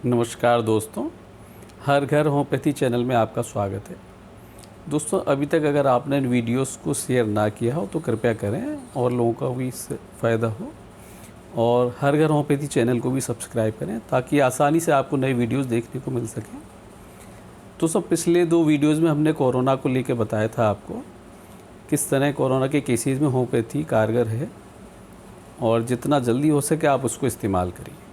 नमस्कार दोस्तों, हर घर होम्योपैथी चैनल में आपका स्वागत है। दोस्तों, अभी तक अगर आपने इन वीडियोस को शेयर ना किया हो तो कृपया करें और लोगों का भी इससे फ़ायदा हो। और हर घर होम्योपैथी चैनल को भी सब्सक्राइब करें ताकि आसानी से आपको नए वीडियोस देखने को मिल सकें। दोस्तों, पिछले 2 वीडियोज़ में हमने कोरोना को लेकर बताया था आपको किस तरह कोरोना के केसेस में होम्योपैथी कारगर है और जितना जल्दी हो सके आप उसको इस्तेमाल करिए।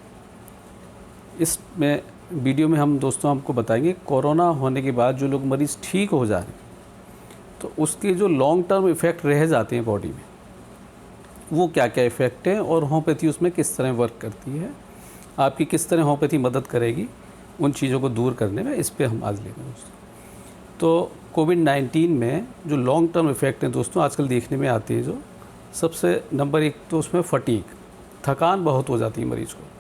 इसमें वीडियो में हम दोस्तों आपको बताएंगे कोरोना होने के बाद जो लोग मरीज़ ठीक हो जा रहे हैं तो उसके जो लॉन्ग टर्म इफ़ेक्ट रह जाते हैं बॉडी में, वो क्या क्या इफ़ेक्ट हैं और होम्योपैथी उसमें किस तरह वर्क करती है, आपकी किस तरह होम्योपैथी मदद करेगी उन चीज़ों को दूर करने में। इस पे हम आज लेंगे दोस्तों। तो कोविड-19 में जो लॉन्ग टर्म इफ़ेक्ट हैं दोस्तों आजकल देखने में आती है, जो सबसे नंबर 1 तो उसमें फटीग, थकान बहुत हो जाती है मरीज़ को।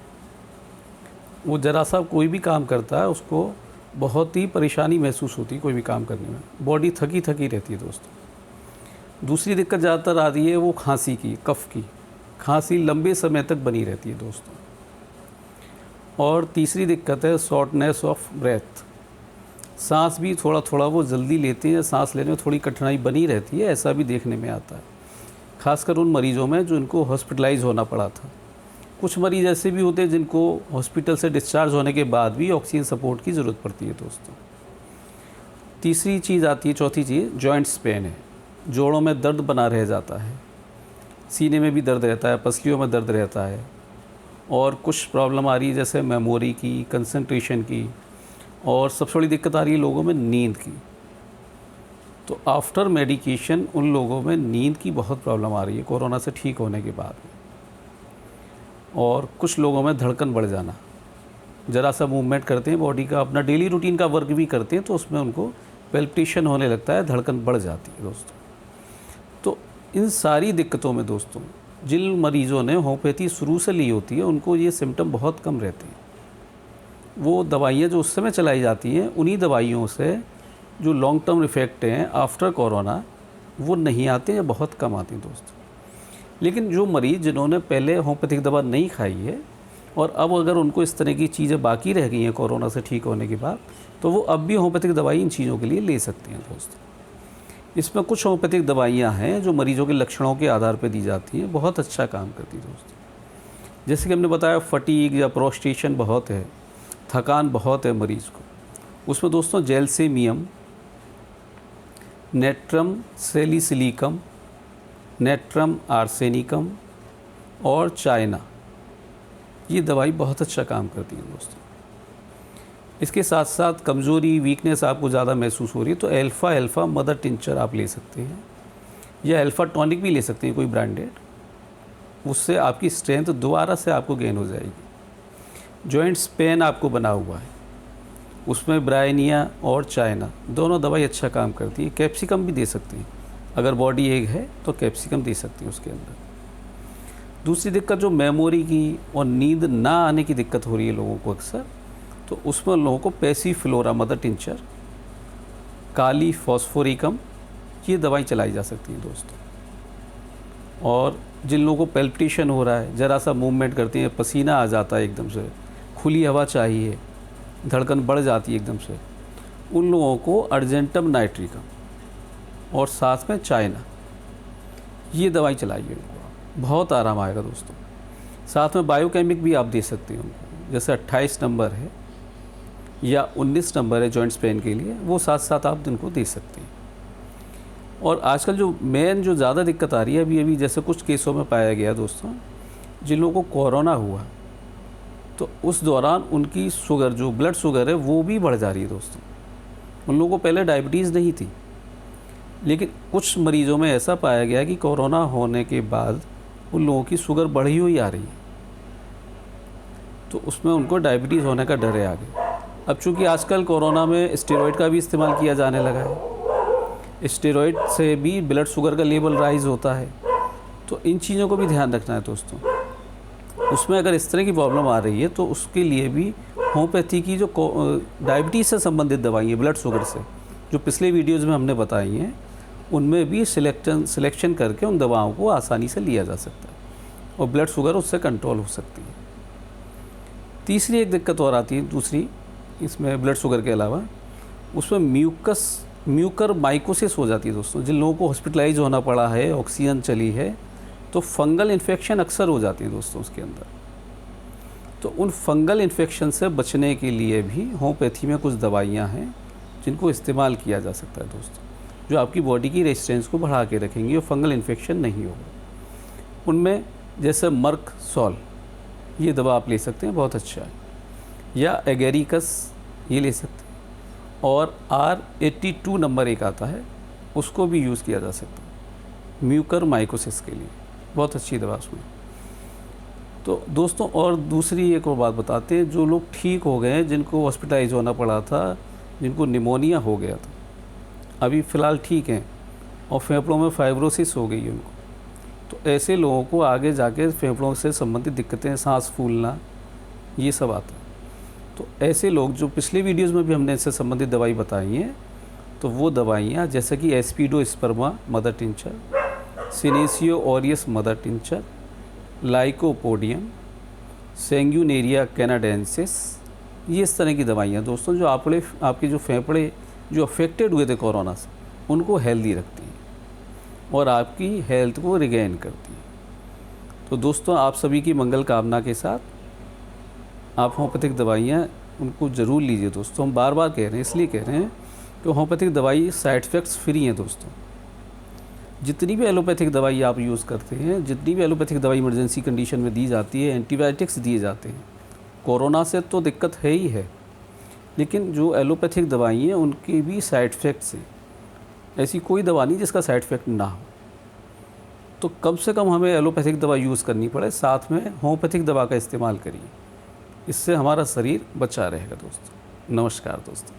वो ज़रा सा कोई भी काम करता है उसको बहुत ही परेशानी महसूस होती है, कोई भी काम करने में बॉडी थकी थकी रहती है दोस्तों। दूसरी दिक्कत ज़्यादातर आ रही है वो खांसी की, कफ़ की। खांसी लंबे समय तक बनी रहती है दोस्तों। और तीसरी दिक्कत है शॉर्टनेस ऑफ ब्रेथ, सांस भी थोड़ा थोड़ा वो जल्दी लेते हैं, सांस लेने में थोड़ी कठिनाई बनी रहती है, ऐसा भी देखने में आता है, खासकर उन मरीज़ों में जो इनको हॉस्पिटलाइज होना पड़ा था। कुछ मरीज़ ऐसे भी होते हैं जिनको हॉस्पिटल से डिस्चार्ज होने के बाद भी ऑक्सीजन सपोर्ट की ज़रूरत पड़ती है दोस्तों। तीसरी चीज़ आती है, चौथी चीज़ जॉइंट्स पेन है। जोड़ों में दर्द बना रह जाता है, सीने में भी दर्द रहता है, पसलियों में दर्द रहता है। और कुछ प्रॉब्लम आ रही है जैसे मेमोरी की, कंसंट्रेशन की, और सबसे बड़ी दिक्कत आ रही है लोगों में नींद की। तो आफ्टर मेडिकेशन उन लोगों में नींद की बहुत प्रॉब्लम आ रही है कोरोना से ठीक होने के बाद। और कुछ लोगों में धड़कन बढ़ जाना, ज़रा सा मूवमेंट करते हैं बॉडी का, अपना डेली रूटीन का वर्क भी करते हैं तो उसमें उनको पैल्पिटेशन होने लगता है, धड़कन बढ़ जाती है दोस्तों। तो इन सारी दिक्कतों में दोस्तों जिन मरीज़ों ने होम्योपैथी शुरू से ली होती है उनको ये सिम्टम बहुत कम रहते हैं। वो दवाइयाँ जो उस समय चलाई जाती हैं उन्हीं दवाइयों से जो लॉन्ग टर्म इफ़ेक्ट हैं आफ्टर कोरोना वो नहीं आते या बहुत कम आते हैं दोस्तों। लेकिन जो मरीज़ जिन्होंने पहले होम्योपैथिक दवा नहीं खाई है और अब अगर उनको इस तरह की चीज़ें बाकी रह गई हैं कोरोना से ठीक होने के बाद, तो वो अब भी होम्योपैथिक दवाई इन चीज़ों के लिए ले सकते हैं दोस्तों। इसमें कुछ होम्योपैथिक दवाइयाँ हैं जो मरीज़ों के लक्षणों के आधार पर दी जाती हैं, बहुत अच्छा काम करती है दोस्तों। जैसे कि हमने बताया फटीग या प्रोस्ट्रेशन बहुत है, थकान बहुत है मरीज़ को, उसमें दोस्तों जेलसेमियम, नेट्रम सैलिसिलिकम, नेट्रम आर्सेनिकम और चाइना, ये दवाई बहुत अच्छा काम करती है दोस्तों। इसके साथ साथ कमज़ोरी, वीकनेस आपको ज़्यादा महसूस हो रही है तो अल्फ़ा मदर टिंचर आप ले सकते हैं, या अल्फ़ा टॉनिक भी ले सकते हैं कोई ब्रांडेड, उससे आपकी स्ट्रेंथ दोबारा से आपको गेन हो जाएगी। जॉइंट्स पेन आपको बना हुआ है, उसमें ब्रायनिया और चाइना दोनों दवाई अच्छा काम करती है। कैप्सिकम भी दे सकते हैं, अगर बॉडी एक है तो कैप्सिकम दे सकती है उसके अंदर। दूसरी दिक्कत जो मेमोरी की और नींद ना आने की दिक्कत हो रही है लोगों को अक्सर, तो उसमें लोगों को पैसिफ्लोरा मदर टिंचर, काली फॉस्फोरिकम, ये दवाई चलाई जा सकती है दोस्तों। और जिन लोगों को पैल्पिटेशन हो रहा है, ज़रा सा मूवमेंट करते हैं, पसीना आ जाता है एकदम से, खुली हवा चाहिए, धड़कन बढ़ जाती है एकदम से, उन लोगों को अर्जेंटम नाइट्रिकम और साथ में चाइना, ये दवाई चलाइए उनको, बहुत आराम आएगा दोस्तों। साथ में बायोकेमिक भी आप दे सकते हैं उनको, जैसे 28 नंबर है या 19 नंबर है जॉइंट्स पेन के लिए, वो साथ साथ आप उनको दे सकते हैं। और आजकल जो मेन जो ज़्यादा दिक्कत आ रही है अभी जैसे कुछ केसों में पाया गया दोस्तों, जिन लोगों को कोरोना हुआ तो उस दौरान उनकी शुगर, जो ब्लड शुगर है वो भी बढ़ जा रही है दोस्तों। उन लोगों को पहले डायबिटीज़ नहीं थी, लेकिन कुछ मरीज़ों में ऐसा पाया गया कि कोरोना होने के बाद उन लोगों की शुगर बढ़ी हुई आ रही है, तो उसमें उनको डायबिटीज़ होने का डर है आगे। अब चूँकि आजकल कोरोना में स्टेरॉइड का भी इस्तेमाल किया जाने लगा है, स्टेरॉइड से भी ब्लड शुगर का लेवल राइज़ होता है, तो इन चीज़ों को भी ध्यान रखना है दोस्तों। उसमें अगर इस तरह की प्रॉब्लम आ रही है तो उसके लिए भी होम्योपैथी की जो डायबिटीज़ से संबंधित दवाई ब्लड शुगर से, जो पिछले वीडियोज़ में हमने बताई हैं, उनमें भी सिलेक्शन करके उन दवाओं को आसानी से लिया जा सकता है और ब्लड शुगर उससे कंट्रोल हो सकती है। तीसरी एक दिक्कत और आती है दूसरी, इसमें ब्लड शुगर के अलावा, उसमें म्यूकर माइकोसिस हो जाती है दोस्तों। जिन लोगों को हॉस्पिटलाइज होना पड़ा है, ऑक्सीजन चली है, तो फंगल इन्फेक्शन अक्सर हो जाती है दोस्तों उसके अंदर। तो उन फंगल इन्फेक्शन से बचने के लिए भी होम्योपैथी में कुछ दवाइयाँ हैं जिनको इस्तेमाल किया जा सकता है दोस्तों, जो आपकी बॉडी की रेजिस्टेंस को बढ़ा के रखेंगी और फंगल इन्फेक्शन नहीं होगा। उनमें जैसे मर्क सॉल, ये दवा आप ले सकते हैं, बहुत अच्छा है, या एगेरिकस ये ले सकते हैं, और R82 नंबर एक आता है, उसको भी यूज़ किया जा सकता है म्यूकर माइकोसिस के लिए, बहुत अच्छी दवा उसमें। तो दोस्तों और दूसरी एक और बात बताते हैं, जो लोग ठीक हो गए हैं, जिनको हॉस्पिटलाइज होना पड़ा था, जिनको निमोनिया हो गया था, अभी फ़िलहाल ठीक हैं और फेफड़ों में फाइब्रोसिस हो गई है उनको, तो ऐसे लोगों को आगे जाके फेफड़ों से संबंधित दिक्कतें, सांस फूलना, ये सब आता है। तो ऐसे लोग, जो पिछले वीडियोज़ में भी हमने इससे संबंधित दवाई बताई हैं, तो वो दवाइयाँ जैसे कि aspidosperma mother tincture, senecio aureus mother tincture, lycopodium, sanguinaria canadensis, ये इस तरह की दवाइयाँ दोस्तों जो आपके जो फेफड़े जो अफेक्टेड हुए थे कोरोना से, उनको हेल्दी रखती हैं और आपकी हेल्थ को रिगेन करती हैं। तो दोस्तों आप सभी की मंगल कामना के साथ आप होम्योपैथिक दवाइयाँ उनको ज़रूर लीजिए दोस्तों। हम बार बार कह रहे हैं, इसलिए कह रहे हैं कि होम्योपैथिक दवाई साइड इफ़ेक्ट्स फ्री हैं दोस्तों। जितनी भी एलोपैथिक दवाई आप यूज़ करते हैं, जितनी भी एलोपैथिक दवाई इमरजेंसी कंडीशन में दी जाती है, एंटीबायोटिक्स दिए जाते हैं, कोरोना से तो दिक्कत है ही है, लेकिन जो एलोपैथिक दवाई हैं उनके भी साइड इफ़ेक्ट्स हैं। ऐसी कोई दवा नहीं जिसका साइड इफ़ेक्ट ना हो। तो कम से कम हमें एलोपैथिक दवा यूज़ करनी पड़े, साथ में होम्योपैथिक दवा का इस्तेमाल करिए, इससे हमारा शरीर बचा रहेगा दोस्तों। नमस्कार दोस्तों।